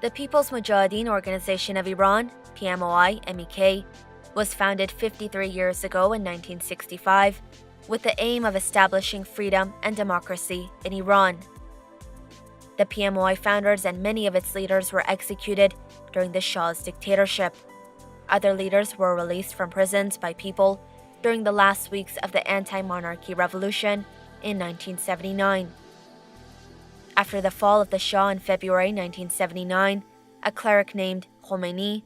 The People's Mojahedin Organization of Iran, PMOI, MEK, was founded 53 years ago in 1965 with the aim of establishing freedom and democracy in Iran. The PMOI founders and many of its leaders were executed during the Shah's dictatorship. Other leaders were released from prisons by people during the last weeks of the anti-monarchy revolution in 1979. After the fall of the Shah in February 1979, a cleric named Khomeini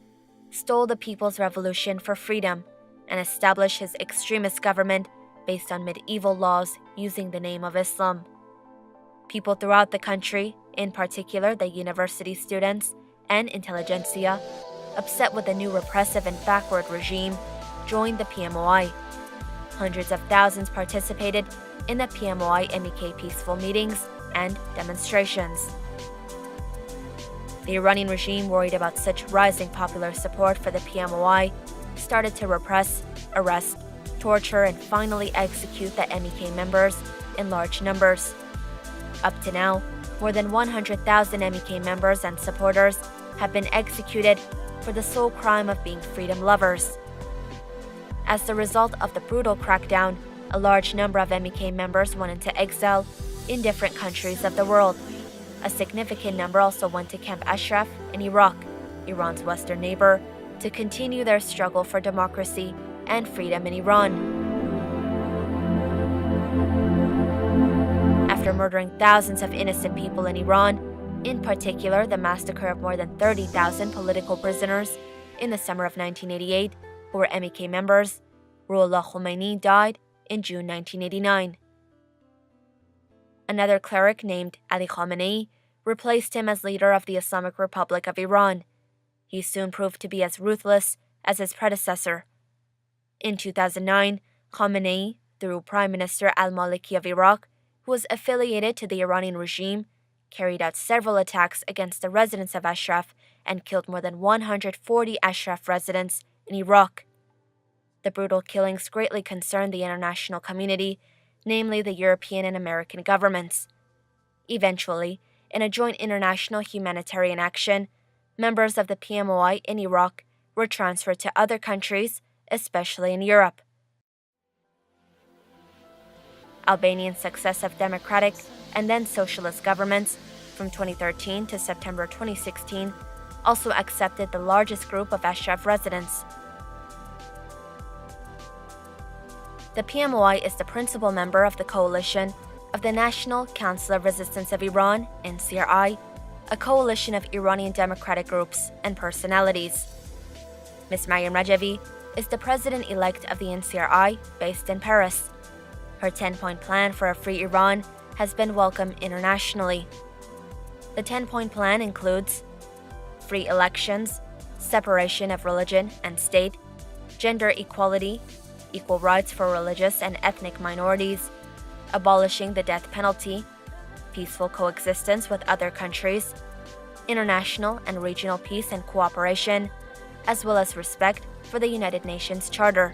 stole the People's Revolution for freedom and established his extremist government based on medieval laws using the name of Islam. People throughout the country, in particular the university students and intelligentsia, upset with the new repressive and backward regime, joined the PMOI. Hundreds of thousands participated in the PMOI-MEK peaceful meetings and demonstrations. The Iranian regime, worried about such rising popular support for the PMOI, started to repress, arrest, torture, and finally execute the MEK members in large numbers. Up to now, more than 100,000 MEK members and supporters have been executed for the sole crime of being freedom lovers. As the result of the brutal crackdown, a large number of MEK members went into exile in different countries of the world. A significant number also went to Camp Ashraf in Iraq, Iran's western neighbor, to continue their struggle for democracy and freedom in Iran. After murdering thousands of innocent people in Iran, in particular the massacre of more than 30,000 political prisoners in the summer of 1988 who were MEK members, Ruhollah Khomeini died in June 1989. Another cleric named Ali Khamenei replaced him as leader of the Islamic Republic of Iran. He soon proved to be as ruthless as his predecessor. In 2009, Khamenei, through Prime Minister al-Maliki of Iraq, who was affiliated to the Iranian regime, carried out several attacks against the residents of Ashraf and killed more than 140 Ashraf residents in Iraq. The brutal killings greatly concerned the international community, namely the European and American governments. Eventually, in a joint international humanitarian action, members of the PMOI in Iraq were transferred to other countries, especially in Europe. Albanian successive democratic and then socialist governments from 2013 to September 2016 also accepted the largest group of Ashraf residents. The PMOI is the principal member of the coalition of the National Council of Resistance of Iran, NCRI, a coalition of Iranian democratic groups and personalities. Ms. Maryam Rajavi is the president-elect of the NCRI, based in Paris. Her 10-point plan for a free Iran has been welcomed internationally. The 10-point plan includes free elections, separation of religion and state, gender equality, equal rights for religious and ethnic minorities, abolishing the death penalty, peaceful coexistence with other countries, international and regional peace and cooperation, as well as respect for the United Nations Charter.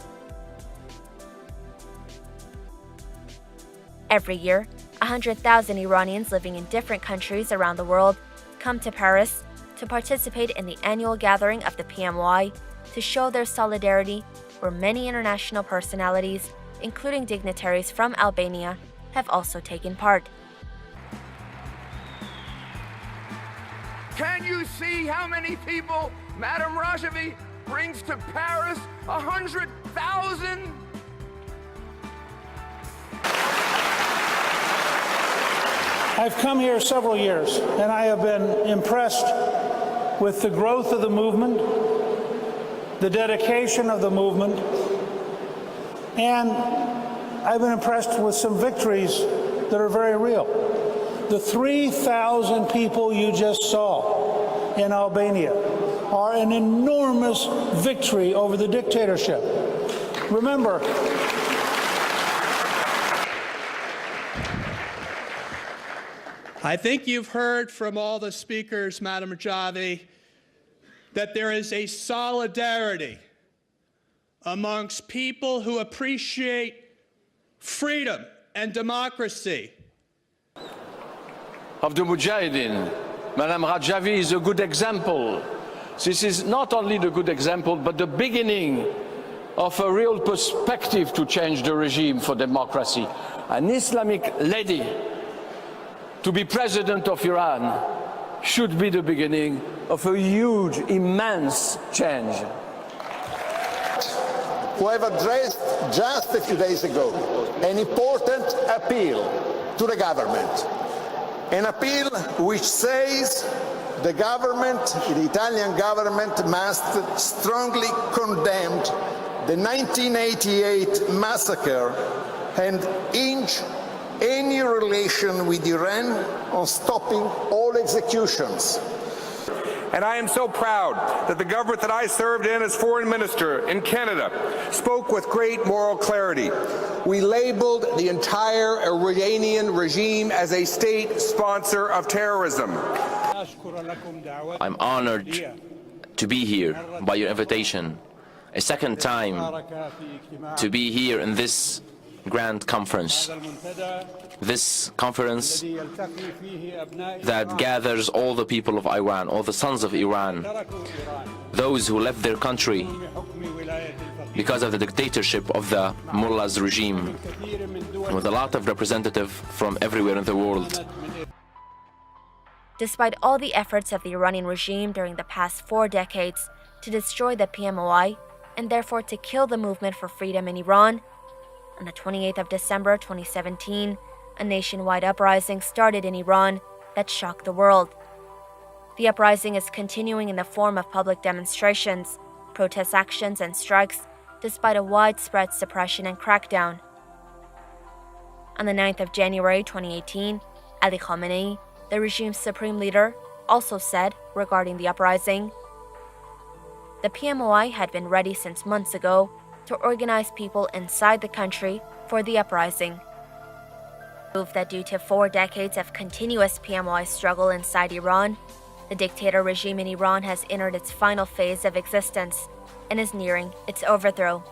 Every year, 100,000 Iranians living in different countries around the world come to Paris to participate in the annual gathering of the PMOI to show their solidarity, where many international personalities, including dignitaries from Albania, have also taken part. Can you see how many people Madam Rajavi brings to Paris? 100,000? I've come here several years, and I have been impressed with the growth of the movement, the dedication of the movement, and I've been impressed with some victories that are very real. The 3,000 people you just saw in Albania are an enormous victory over the dictatorship. Remember, I think you've heard from all the speakers, Madam Rajavi, that there is a solidarity amongst people who appreciate freedom and democracy. Of the Mojahedin Madame Rajavi is a good example. This is not only the good example, but the beginning of a real perspective to change the regime for democracy. An Islamic lady to be president of Iran should be the beginning of a huge, immense change. Who have addressed just a few days ago an important appeal to the government. An appeal which says the government, the Italian government, must strongly condemn the 1988 massacre and hinge any relation with Iran on stopping all executions. And I am so proud that the government that I served in as foreign minister in Canada spoke with great moral clarity. We labeled the entire Iranian regime as a state sponsor of terrorism. I'm honored to be here by your invitation, a second time to be here in this grand conference. This conference that gathers all the people of Iran, all the sons of Iran, those who left their country because of the dictatorship of the mullah's regime, with a lot of representatives from everywhere in the world. Despite all the efforts of the Iranian regime during the past 4 decades to destroy the PMOI and therefore to kill the movement for freedom in Iran, on the 28th of December 2017, a nationwide uprising started in Iran that shocked the world. The uprising is continuing in the form of public demonstrations, protest actions, and strikes, despite a widespread suppression and crackdown. On the 9th of January 2018, Ali Khamenei, the regime's supreme leader, also said regarding the uprising, the PMOI had been ready since months ago to organize people inside the country for the uprising. Prove that due to 4 decades of continuous PMOI struggle inside Iran, the dictator regime in Iran has entered its final phase of existence and is nearing its overthrow.